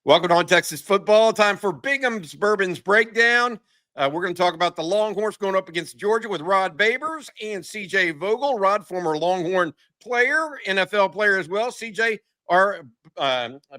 Welcome on Texas football. Time for Bingham's Bourbon's breakdown. We're going to talk about the Longhorns going up against Georgia with Rod Babers and CJ Vogel. Rod, former Longhorn player, NFL player as well. CJ, our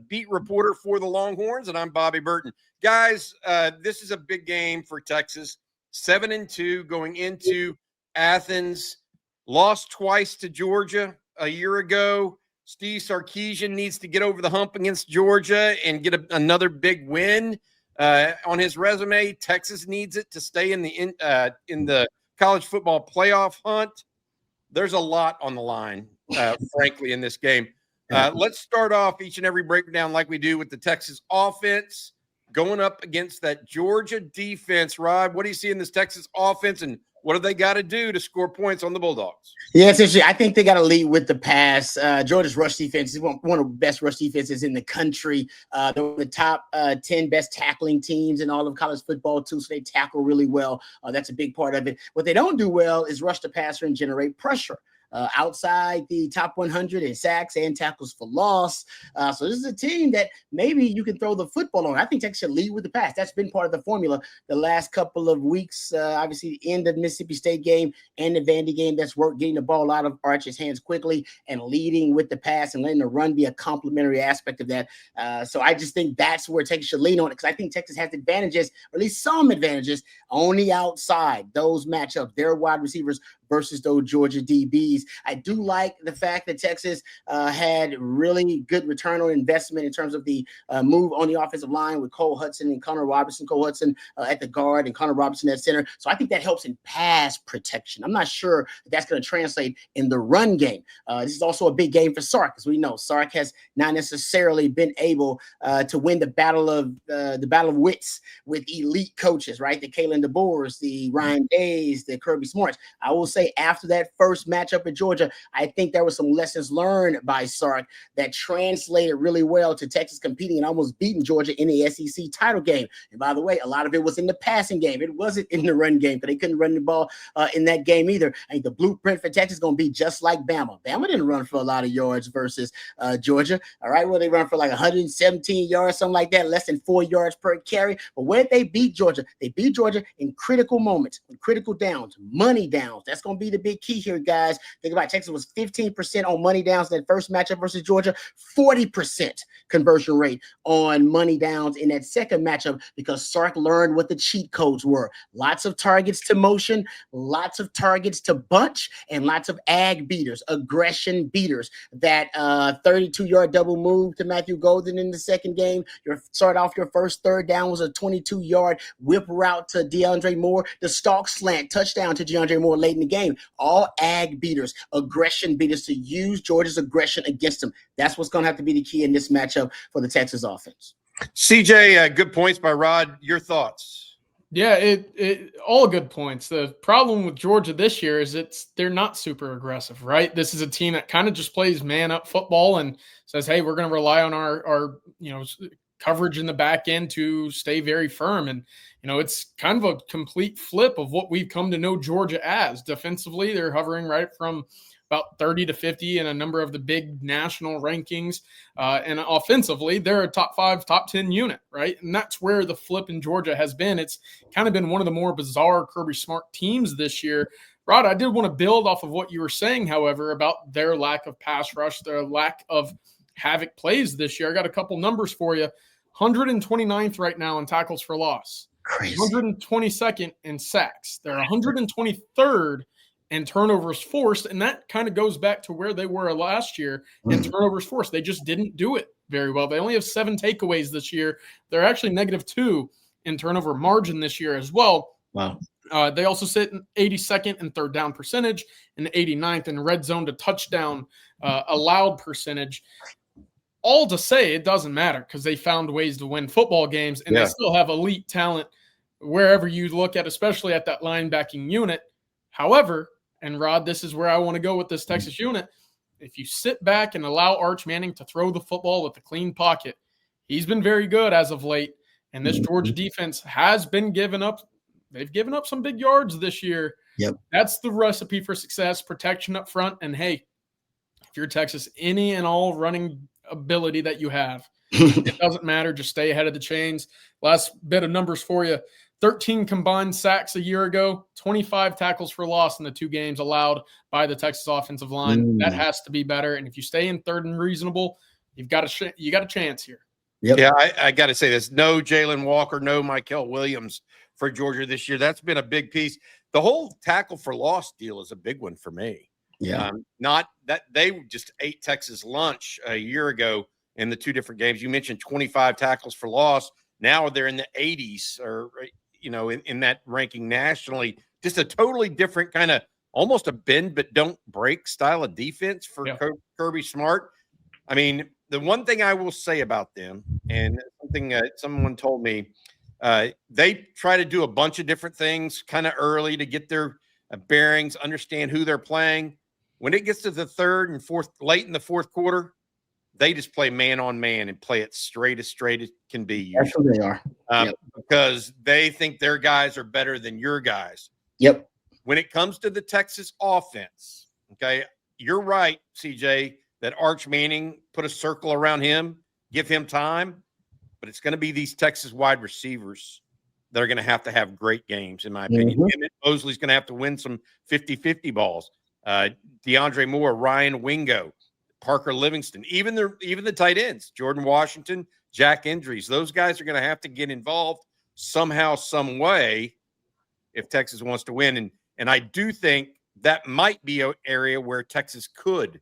beat reporter for the Longhorns, and I'm Bobby Burton. Guys, this is a big game for Texas. 7-2 going into Athens. Lost twice to Georgia a year ago. Steve Sarkisian needs to get over the hump against Georgia and get another big win on his resume. Texas needs it to stay in the college football playoff hunt. There's a lot on the line, frankly, in this game. Let's start off each and every breakdown like we do with the Texas offense going up against that Georgia defense. Rod, what do you see in this Texas offense, and what do they got to do to score points on the Bulldogs? Yeah, it's interesting. I think they got to lead with the pass. Georgia's rush defense is one of the best rush defenses in the country. They're the top 10 best tackling teams in all of college football, too, so they tackle really well. That's a big part of it. What they don't do well is rush the passer and generate pressure. Outside the top 100 in sacks and tackles for loss. So this is a team that maybe you can throw the football on. I think Texas should lead with the pass. That's been part of the formula the last couple of weeks. Obviously, the end of the Mississippi State game and the Vandy game, that's work, getting the ball out of Arch's hands quickly and leading with the pass and letting the run be a complementary aspect of that. So I just think that's where Texas should lean on it, because I think Texas has advantages, or at least some advantages, on the outside. Those matchups, their wide receivers versus those Georgia DBs. I do like the fact that Texas had really good return on investment in terms of the move on the offensive line with Cole Hudson and Connor Robinson. Cole Hudson at the guard and Connor Robinson at center. So I think that helps in pass protection. I'm not sure if that's going to translate in the run game. This is also a big game for Sark, as we know. Sark has not necessarily been able to win the battle of wits with elite coaches, right? The Kalen DeBoers, the Ryan Days, the Kirby Smarts. I will say after that first matchup at Georgia, I think there were some lessons learned by Sark that translated really well to Texas competing and almost beating Georgia in the SEC title game. And by the way, a lot of it was in the passing game. It wasn't in the run game, because they couldn't run the ball in that game either. I think the blueprint for Texas is going to be just like Bama. Bama didn't run for a lot of yards versus Georgia. All right, well, they run for like 117 yards, something like that, less than 4 yards per carry. But where did they beat Georgia? They beat Georgia in critical moments, in critical downs, money downs. That's going to be the big key here, guys. Think about it. Texas was 15% on money downs in that first matchup versus Georgia, 40% conversion rate on money downs in that second matchup, because Sark learned what the cheat codes were. Lots of targets to motion, lots of targets to bunch, and lots of ag beaters, aggression beaters. That 32-yard double move to Matthew Golden in the second game. Start off your first third down was a 22-yard whip route to DeAndre Moore. The stalk slant touchdown to DeAndre Moore late in the game. All ag beaters, aggression beaters, to use Georgia's aggression against them. That's what's going to have to be the key in this matchup for the Texas offense. CJ, good points by Rod. Your thoughts? Yeah, it all good points. The problem with Georgia this year is they're not super aggressive, right? This is a team that kind of just plays man up football and says, hey, we're going to rely on our coverage in the back end to stay very firm. And, it's kind of a complete flip of what we've come to know Georgia as. Defensively, they're hovering right from about 30 to 50 in a number of the big national rankings. And offensively, they're a top 5, top 10 unit, right? And that's where the flip in Georgia has been. It's kind of been one of the more bizarre Kirby Smart teams this year. Rod, I did want to build off of what you were saying, however, about their lack of pass rush, their lack of havoc plays this year. I got a couple numbers for you. 129th right now in tackles for loss. Crazy. 122nd in sacks. They're 123rd in turnovers forced, and that kind of goes back to where they were last year in turnovers forced. They just didn't do it very well. They only have 7 takeaways this year. They're actually -2 in turnover margin this year as well. Wow. They also sit in 82nd in third down percentage and 89th in red zone to touchdown allowed percentage. All to say it doesn't matter, because they found ways to win football games, and they still have elite talent wherever you look at, especially at that linebacking unit. However, and Rod, this is where I want to go with this Texas unit. If you sit back and allow Arch Manning to throw the football with a clean pocket, he's been very good as of late. And this Georgia defense has been giving up. They've given up some big yards this year. Yep. That's the recipe for success, protection up front. And hey, if you're Texas, any and all running ability that you have, It doesn't matter. Just stay ahead of the chains. Last bit of numbers for you. 13 combined sacks a year ago, 25 tackles for loss in the 2 games allowed by the Texas offensive line. That has to be better. And if you stay in third and reasonable, you got a chance here. Yep. Yeah, I got to say this. No Jalen Walker, no Mykel Williams for Georgia this year. That's been a big piece. The whole tackle for loss deal is a big one for me. Yeah. Not that they just ate Texas lunch a year ago in the 2 different games. You mentioned 25 tackles for loss. Now they're in the 80s or, in that ranking nationally. Just a totally different kind of almost a bend but don't break style of defense for Kirby Smart. I mean, the one thing I will say about them, and something someone told me, they try to do a bunch of different things kind of early to get their bearings, understand who they're playing. When it gets to the third and fourth, late in the fourth quarter, they just play man on man and play it straight as can be. That's who they are. Because they think their guys are better than your guys. Yep. When it comes to the Texas offense, okay, you're right, CJ, that Arch Manning put a circle around him, give him time, but it's going to be these Texas wide receivers that are going to have great games, in my opinion. Emmett Mosley's going to have to win some 50-50 balls. DeAndre Moore, Ryan Wingo, Parker Livingston, even the tight ends, Jordan Washington, Jack Indries, those guys are going to have to get involved somehow, some way if Texas wants to win. And I do think that might be an area where Texas could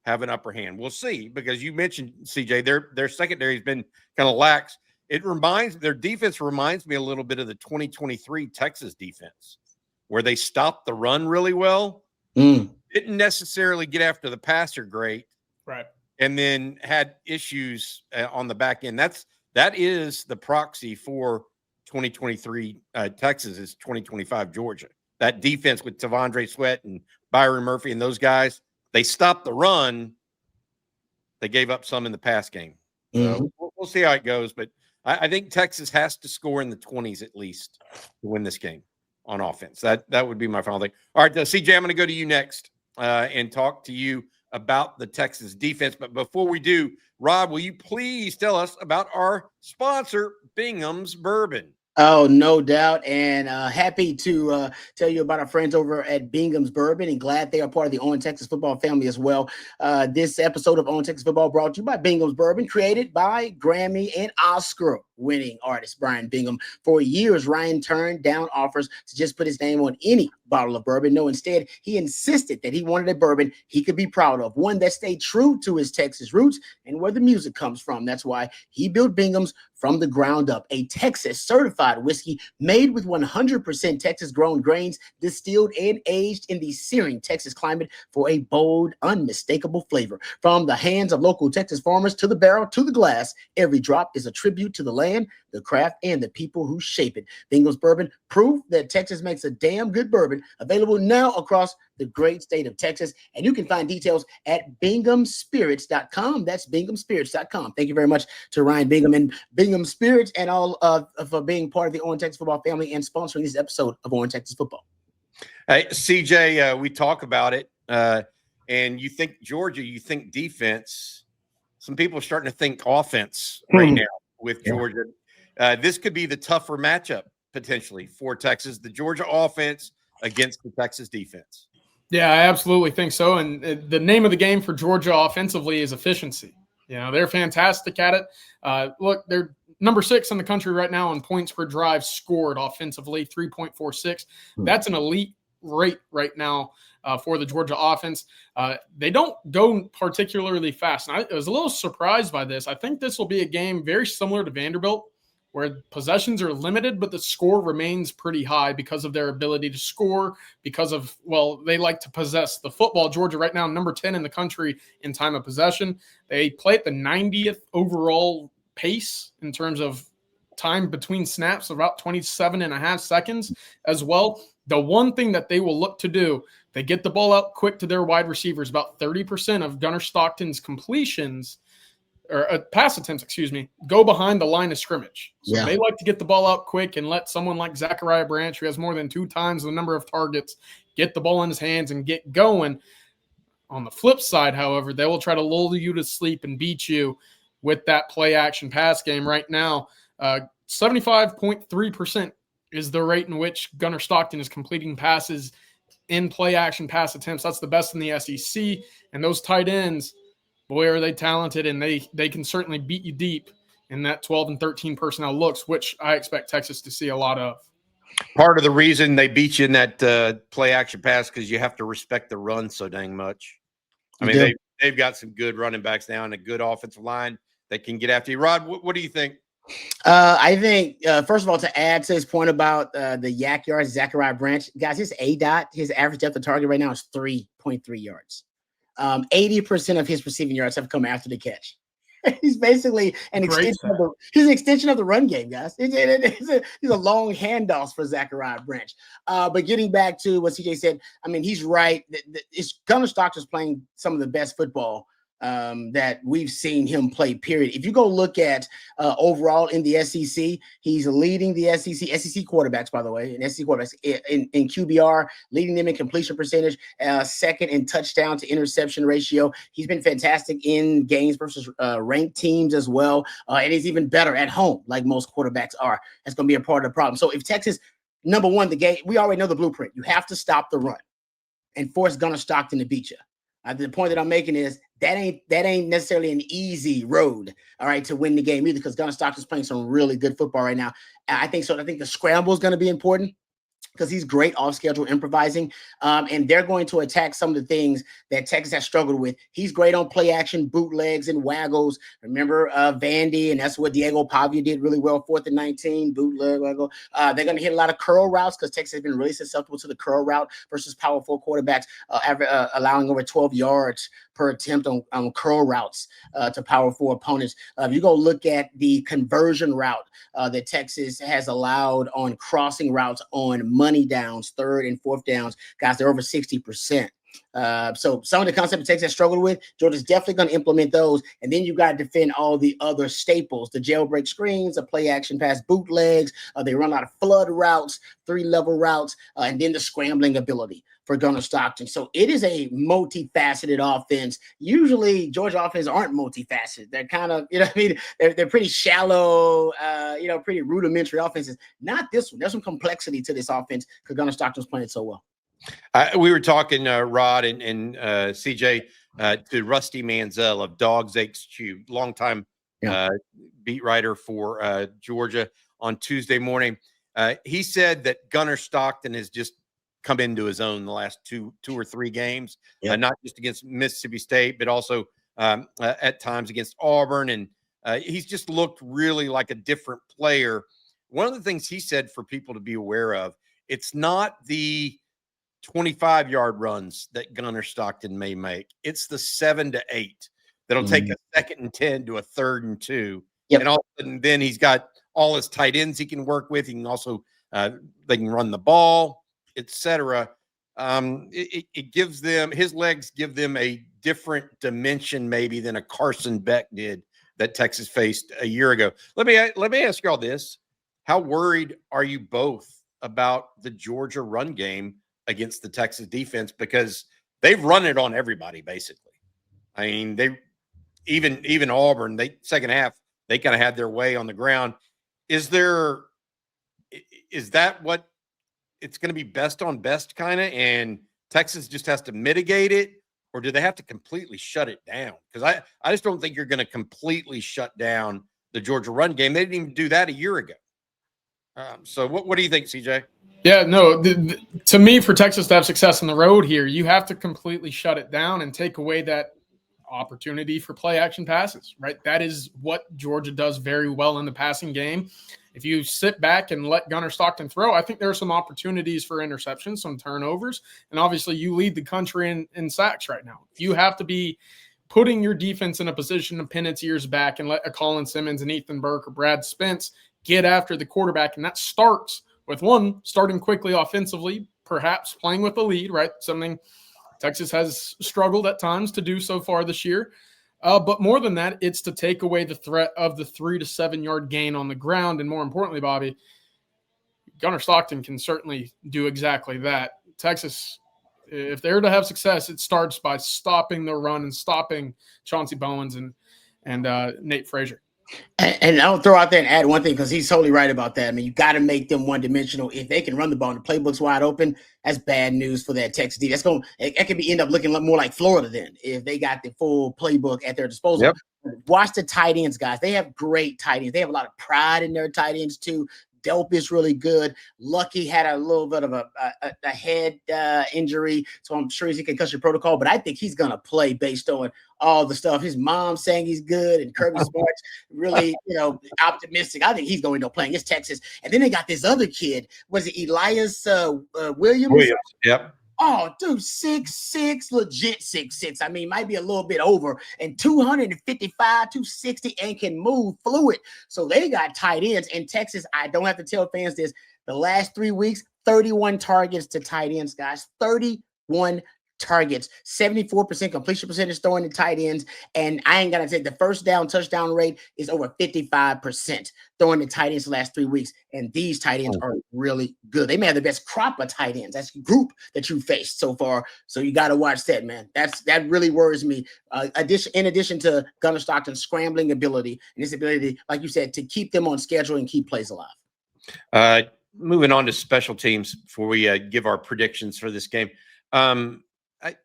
have an upper hand. We'll see, because you mentioned, CJ, their secondary has been kind of lax. Their defense reminds me a little bit of the 2023 Texas defense, where they stopped the run really well. Didn't necessarily get after the passer great. Right. And then had issues on the back end. That is the proxy for 2023 Texas is 2025 Georgia. That defense with Tavondre Sweat and Byron Murphy and those guys, they stopped the run. They gave up some in the pass game. So we'll see how it goes. But I think Texas has to score in the 20s at least to win this game on offense. That would be my final thing. All right, CJ, I'm going to go to you next and talk to you about the Texas defense. But before we do, Rob, will you please tell us about our sponsor, Bingham's Bourbon? Oh, no doubt. And happy to tell you about our friends over at Bingham's Bourbon, and glad they are part of the On Texas Football family as well. This episode of On Texas Football brought to you by Bingham's Bourbon, created by Grammy and Oscar winning artist Brian Bingham. For years, Ryan turned down offers to just put his name on any bottle of bourbon. No, instead, he insisted that he wanted a bourbon he could be proud of, one that stayed true to his Texas roots and where the music comes from. That's why he built Bingham's from the ground up, a Texas certified whiskey made with 100% Texas grown grains, distilled and aged in the searing Texas climate for a bold, unmistakable flavor. From the hands of local Texas farmers to the barrel to the glass, every drop is a tribute to the land, the craft, and the people who shape it. Bingham's Bourbon, proof that Texas makes a damn good bourbon, available now across the great state of Texas. And you can find details at binghamspirits.com. That's binghamspirits.com. Thank you very much to Ryan Bingham and Bingham Spirits and all for being part of the On Texas Football family and sponsoring this episode of On Texas Football. Hey, CJ, we talk about it, and you think Georgia, you think defense. Some people are starting to think offense right now with Georgia. This could be the tougher matchup potentially for Texas, the Georgia offense against the Texas defense. Yeah, I absolutely think so. And the name of the game for Georgia offensively is efficiency. You know, they're fantastic at it. Look, they're number 6 in the country right now on points per drive scored offensively, 3.46. That's an elite rate right now for the Georgia offense. They don't go particularly fast. And I was a little surprised by this. I think this will be a game very similar to Vanderbilt, where possessions are limited, but the score remains pretty high because of their ability to score, because of, well, they like to possess the football. Georgia right now, number 10 in the country in time of possession. They play at the 90th overall pace in terms of time between snaps, about 27 and a half seconds as well. The one thing that they will look to do, they get the ball out quick to their wide receivers. About 30% of Gunnar Stockton's completions or pass attempts, go behind the line of scrimmage. So they like to get the ball out quick and let someone like Zachariah Branch, who has more than 2 times the number of targets, get the ball in his hands and get going. On the flip side, however, they will try to lull you to sleep and beat you with that play action pass game right now. 75.3% is the rate in which Gunnar Stockton is completing passes in play action pass attempts. That's the best in the SEC. And those tight ends, boy, are they talented, and they can certainly beat you deep in that 12 and 13 personnel looks, which I expect Texas to see a lot of. Part of the reason they beat you in that play action pass because you have to respect the run so dang much. I mean, they've got some good running backs now and a good offensive line that can get after you. Rod, what do you think? I think, first of all, to add to his point about the yak yards, Zachariah Branch, guys, his ADOT, his average depth of target right now is 3.3 yards. 80% of his receiving yards have come after the catch. He's basically an extension of the run game, guys. He's a long handoffs for Zachariah Branch. But getting back to what CJ said, I mean, he's right. It's Gunnar Stockton's playing some of the best football that we've seen him play, period. If you go look at overall in the SEC, he's leading the SEC quarterbacks, by the way, in SEC quarterbacks in QBR, leading them in completion percentage, second in touchdown to interception ratio. He's been fantastic in games versus ranked teams as well. And he's even better at home, like most quarterbacks are. That's going to be a part of the problem. So if Texas, number one, the game, we already know the blueprint. You have to stop the run and force Gunnar Stockton to beat you. The point that I'm making is that ain't necessarily an easy road, all right, to win the game either, because Gunnar Stockton's playing some really good football right now. I think so. I think the scramble is going to be important because he's great off-schedule improvising, and they're going to attack some of the things that Texas has struggled with. He's great on play-action bootlegs and waggles. Remember Vandy, and that's what Diego Pavia did really well, 4th and 19, bootleg, waggle. They're going to hit a lot of curl routes because Texas has been really susceptible to the curl route versus Power 4 quarterbacks, allowing over 12 yards per attempt on curl routes to Power 4 opponents. If you go look at the conversion route that Texas has allowed on crossing routes on money downs, 3rd and 4th downs, guys, they're over 60%. So some of the concepts Texas has struggled with, Georgia's definitely going to implement those. And then you got to defend all the other staples, the jailbreak screens, the play action pass bootlegs. They run a lot of flood routes, 3-level routes, and then the scrambling ability for Gunnar Stockton. So it is a multifaceted offense. Usually Georgia offenses aren't multifaceted. They're kind of, you know what I mean? They're pretty shallow, pretty rudimentary offenses. Not this one. There's some complexity to this offense because Gunnar Stockton's playing so well. We were talking, Rod and CJ, to Rusty Manziel of Dogs HQ, longtime beat writer for Georgia on Tuesday morning. He said that Gunnar Stockton has just come into his own the last two or three games, not just against Mississippi State, but also at times against Auburn. And he's just looked really like a different player. One of the things he said for people to be aware of, it's not the 25-yard runs that Gunnar Stockton may make. It's the 7 to 8 that'll take a 2nd and 10 to a 3rd and 2. Yep. And all of a sudden, then he's got all his tight ends he can work with. He can also they can run the ball, etc. It gives them, his legs give them a different dimension maybe than a Carson Beck did that Texas faced a year ago. Let me ask y'all this: how worried are you both about the Georgia run game against the Texas defense? Because they've run it on everybody, basically. I mean, they even Auburn, second half, they kind of had their way on the ground. Is that what it's going to be, best on best kind of, and Texas just has to mitigate it, or do they have to completely shut it down? Because I just don't think you're going to completely shut down the Georgia run game. They didn't even do that a year ago. So what do you think, CJ? Yeah, no, to me, for Texas to have success on the road here, you have to completely shut it down and take away that opportunity for play action passes, right? That is what Georgia does very well in the passing game. If you sit back and let Gunnar Stockton throw, I think there are some opportunities for interceptions, some turnovers, and obviously you lead the country in sacks right now. You have to be putting your defense in a position to pin its ears back and let a Colin Simmons and Ethan Burke or Brad Spence get after the quarterback, and that starts with starting quickly offensively, perhaps playing with the lead, right? Something Texas has struggled at times to do so far this year. But more than that, it's to take away the threat of the 3 to 7 yard gain on the ground. And more importantly, Bobby, Gunnar Stockton can certainly do exactly that. Texas, if they're to have success, it starts by stopping the run and stopping Chauncey Bowens and and Nate Frazier. And I'll throw out there and add one thing because he's totally right about that. I mean, you got to make them one-dimensional. If they can run the ball and the playbook's wide open, that's bad news for that Texas D. It could end up looking more like Florida then if they got the full playbook at their disposal. Yep. Watch the tight ends, guys. They have great tight ends. They have a lot of pride in their tight ends too. Delp is really good. Lucky had a little bit of a head injury, so I'm sure he's in concussion protocol, but I think he's going to play based on all the stuff. His mom saying he's good, and Kirby Smart's really, optimistic. I think he's going to play. It's Texas. And then they got this other kid. Was it Elias Williams? Yep. Oh, dude, 6'6", legit 6'6". I mean, might be a little bit over, and 255, 260, and can move fluid. So they got tight ends. In Texas, I don't have to tell fans this. The last 3 weeks, 31 targets to tight ends, guys. 31 targets, 74% completion percentage throwing the tight ends. And I ain't gonna say the first down touchdown rate is over 55% throwing the tight ends the last 3 weeks. And these tight ends are really good. They may have the best crop of tight ends. That's the group that you faced so far. So you got to watch that, man. That really worries me. In addition to Gunnar Stockton's scrambling ability and his ability, like you said, to keep them on schedule and keep plays alive. Moving on to special teams before we give our predictions for this game.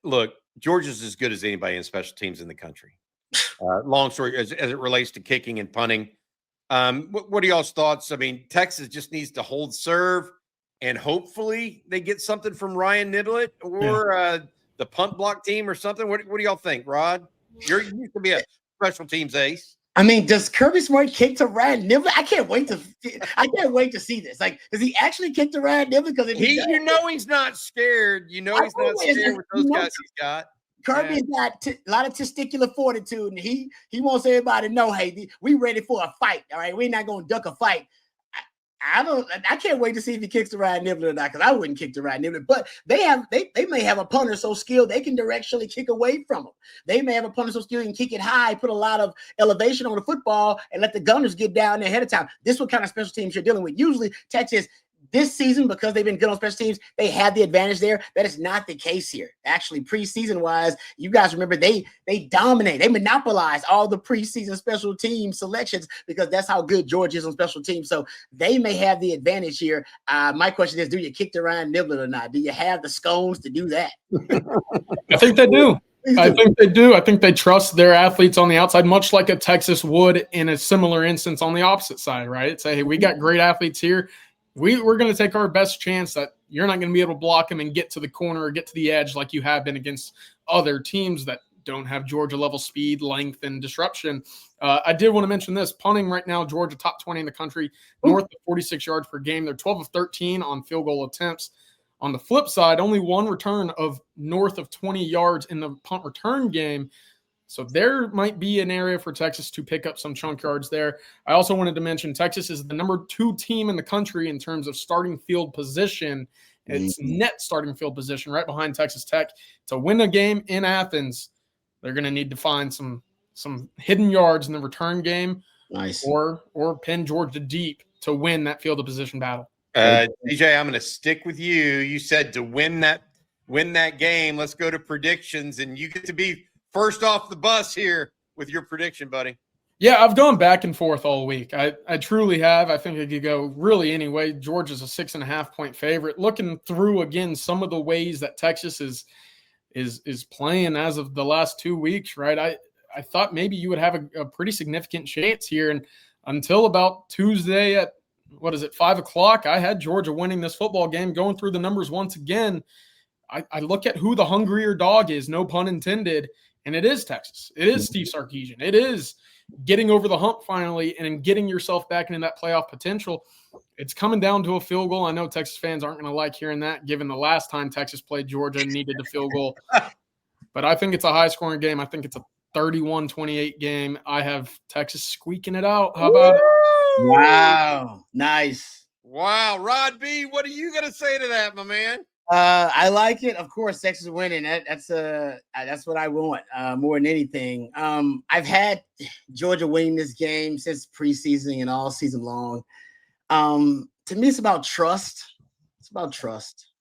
Look, Georgia's as good as anybody in special teams in the country. Long story as it relates to kicking and punting. What are y'all's thoughts? I mean, Texas just needs to hold serve, and hopefully they get something from Ryan Niblett or the punt block team or something. What do y'all think, Rod? You used to be a special teams ace. I mean, does Kirby Smart kick to Ryan Niblett? I can't wait to see this. Like, does he actually kick to Ryan Niblett? Because he's not scared. He's not scared with those guys he's got. Kirby's got a lot of testicular fortitude, and he wants everybody to know, hey, we ready for a fight. All right, we're not gonna duck a fight. I can't wait to see if he kicks to Ryan Niblett or not, because I wouldn't kick to Ryan Niblett. But they may have a punter so skilled they can directionally kick away from him. They may have a punter so skilled and kick it high, put a lot of elevation on the football, and let the gunners get down there ahead of time. This is what kind of special teams you're dealing with. Usually, Texas, this season, because they've been good on special teams, they have the advantage there. That is not the case here. Actually, preseason-wise, you guys remember they dominate. They monopolize all the preseason special team selections because that's how good Georgia is on special teams. So they may have the advantage here. My question is, do you kick to Ryan Niblett or not? Do you have the scones to do that? I think they do. I think they do. I think they trust their athletes on the outside, much like a Texas would in a similar instance on the opposite side, right? Say, hey, we got great athletes here. We're going to take our best chance that you're not going to be able to block him and get to the corner or get to the edge like you have been against other teams that don't have Georgia-level speed, length, and disruption. I did want to mention this. Punting right now, Georgia top 20 in the country, north of 46 yards per game. They're 12 of 13 on field goal attempts. On the flip side, only one return of north of 20 yards in the punt return game. So there might be an area for Texas to pick up some chunk yards there. I also wanted to mention Texas is the number 2 team in the country in terms of starting field position. It's net starting field position right behind Texas Tech. To win a game in Athens, they're going to need to find some hidden yards in the return game, or pin Georgia deep to win that field of position battle. DJ, I'm going to stick with you. You said to win that game. Let's go to predictions, and you get to be first off the bus here with your prediction, buddy. Yeah, I've gone back and forth all week. I truly have. I think it could go really any way. Georgia's a 6.5-point favorite. Looking through again some of the ways that Texas is playing as of the last 2 weeks, right? I thought maybe you would have a pretty significant chance here, and until about Tuesday at 5 o'clock, I had Georgia winning this football game. Going through the numbers once again, I look at who the hungrier dog is, no pun intended. And it is Texas. It is Steve Sarkisian. It is getting over the hump finally and getting yourself back into that playoff potential. It's coming down to a field goal. I know Texas fans aren't going to like hearing that, given the last time Texas played Georgia and needed a field goal. But I think it's a high-scoring game. I think it's a 31-28 game. I have Texas squeaking it out. How about it? Wow. Nice. Wow. Rod B., what are you going to say to that, my man? I like it. Of course, Texas winning. That's what I want more than anything. I've had Georgia winning this game since preseason and all season long. To me, it's about trust. It's about trust.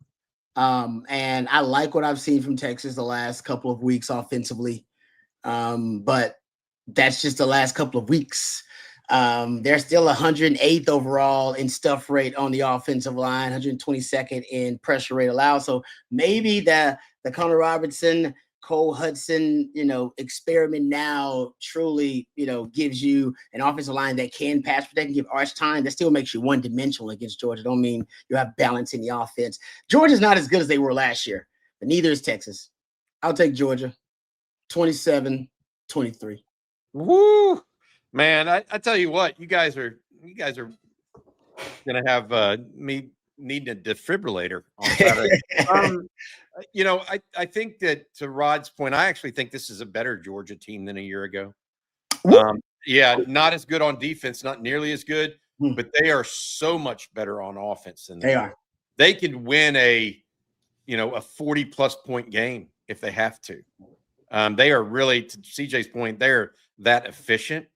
And I like what I've seen from Texas the last couple of weeks offensively. But That's just the last couple of weeks. They're still 108th overall in stuff rate on the offensive line, 122nd in pressure rate allowed. So maybe the Connor Robinson, Cole Hudson, experiment now truly, gives you an offensive line that can pass protect and give Arch time. That still makes you one-dimensional against Georgia. Don't mean you have balance in the offense. Georgia's not as good as they were last year, but neither is Texas. I'll take Georgia, 27-23. Woo, man! I tell you what, you guys are gonna have me needing a defibrillator on Saturday. I think that, to Rod's point, I actually think this is a better Georgia team than a year ago. Yeah, not as good on defense, not nearly as good, but they are so much better on offense than they are. They can win a 40+ point game if they have to. They are really, to CJ's point, they're that efficient.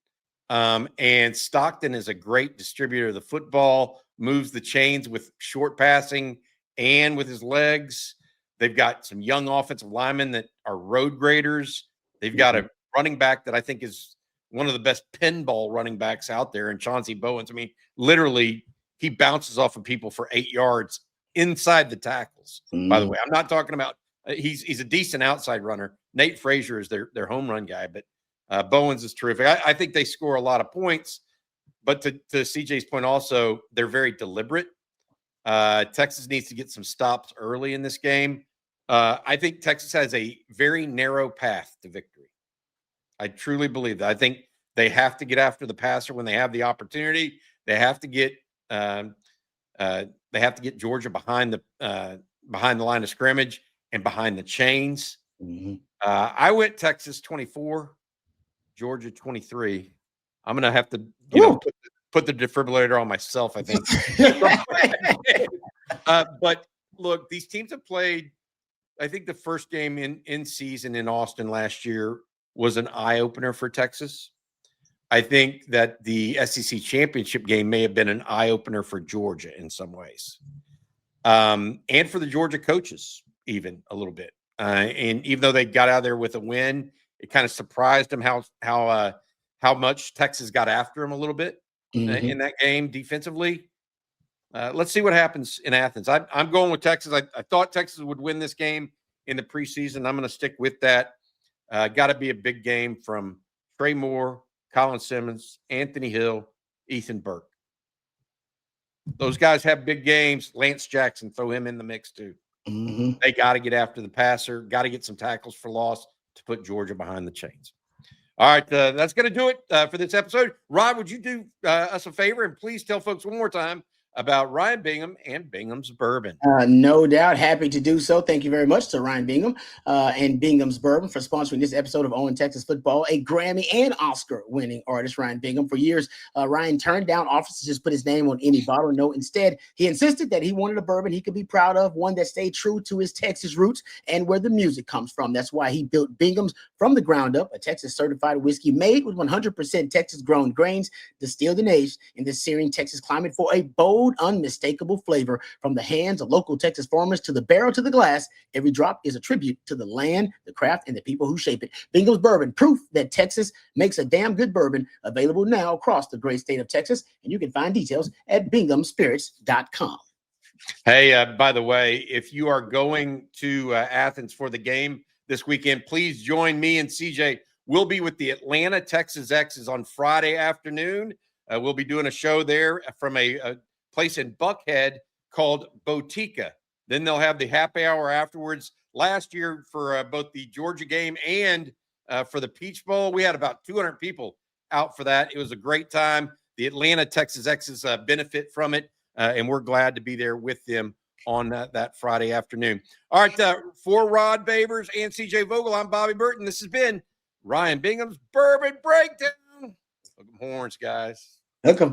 And Stockton is a great distributor of the football, moves the chains with short passing and with his legs. They've got some young offensive linemen that are road graders. They've got a running back that I think is one of the best pinball running backs out there, and Chauncey Bowens. I mean, literally, he bounces off of people for 8 yards inside the tackles. By the way, I'm not talking about he's a decent outside runner. Nate Frazier is their home run guy, but Bowens is terrific. I think they score a lot of points, but to CJ's point also, they're very deliberate. Texas needs to get some stops early in this game. I think Texas has a very narrow path to victory. I truly believe that. I think they have to get after the passer when they have the opportunity. They have to get Georgia behind the line of scrimmage and behind the chains. I went Texas 24, Georgia 23. I'm gonna have to put the defibrillator on myself, I think. But look, these teams have played. I think the first game in season in Austin last year was an eye opener for Texas. I think that the SEC championship game may have been an eye opener for Georgia in some ways, and for the Georgia coaches even a little bit. And even though they got out of there with a win, it kind of surprised them how much Texas got after them a little bit in that game defensively. Let's see what happens in Athens. I'm going with Texas. I thought Texas would win this game in the preseason. I'm going to stick with that. Got to be a big game from Trey Moore, Colin Simmons, Anthony Hill, Ethan Burke. Those guys have big games. Lance Jackson, throw him in the mix too. They got to get after the passer, got to get some tackles for loss to put Georgia behind the chains. All right, that's going to do it for this episode. Rod, would you do us a favor and please tell folks one more time about Ryan Bingham and Bingham's Bourbon? No doubt. Happy to do so. Thank you very much to Ryan Bingham and Bingham's Bourbon for sponsoring this episode of On Texas Football. A Grammy and Oscar-winning artist, Ryan Bingham. For years, Ryan turned down offers to just put his name on any bottle. No, instead, he insisted that he wanted a bourbon he could be proud of, one that stayed true to his Texas roots and where the music comes from. That's why he built Bingham's from the ground up, a Texas-certified whiskey made with 100% Texas-grown grains, distilled and aged in the searing Texas climate for a bold, unmistakable flavor. From the hands of local Texas farmers to the barrel to the glass, every drop is a tribute to the land, the craft, and the people who shape it. Bingham's Bourbon, proof that Texas makes a damn good bourbon, available now across the great state of Texas, and you can find details at binghamspirits.com. Hey, by the way, if you are going to Athens for the game this weekend, please join me and CJ. We'll be with the Atlanta Texas X's on Friday afternoon. We'll be doing a show there from a place in Buckhead called Botica. Then they'll have the happy hour afterwards. Last year for both the Georgia game and for the Peach Bowl, we had about 200 people out for that. It was a great time. The Atlanta Texas X's benefit from it, and we're glad to be there with them on that Friday afternoon. All right, for Rod Babers and CJ Vogel, I'm Bobby Burton. This has been Ryan Bingham's Bourbon Breakdown. Look 'em horns, guys. Welcome.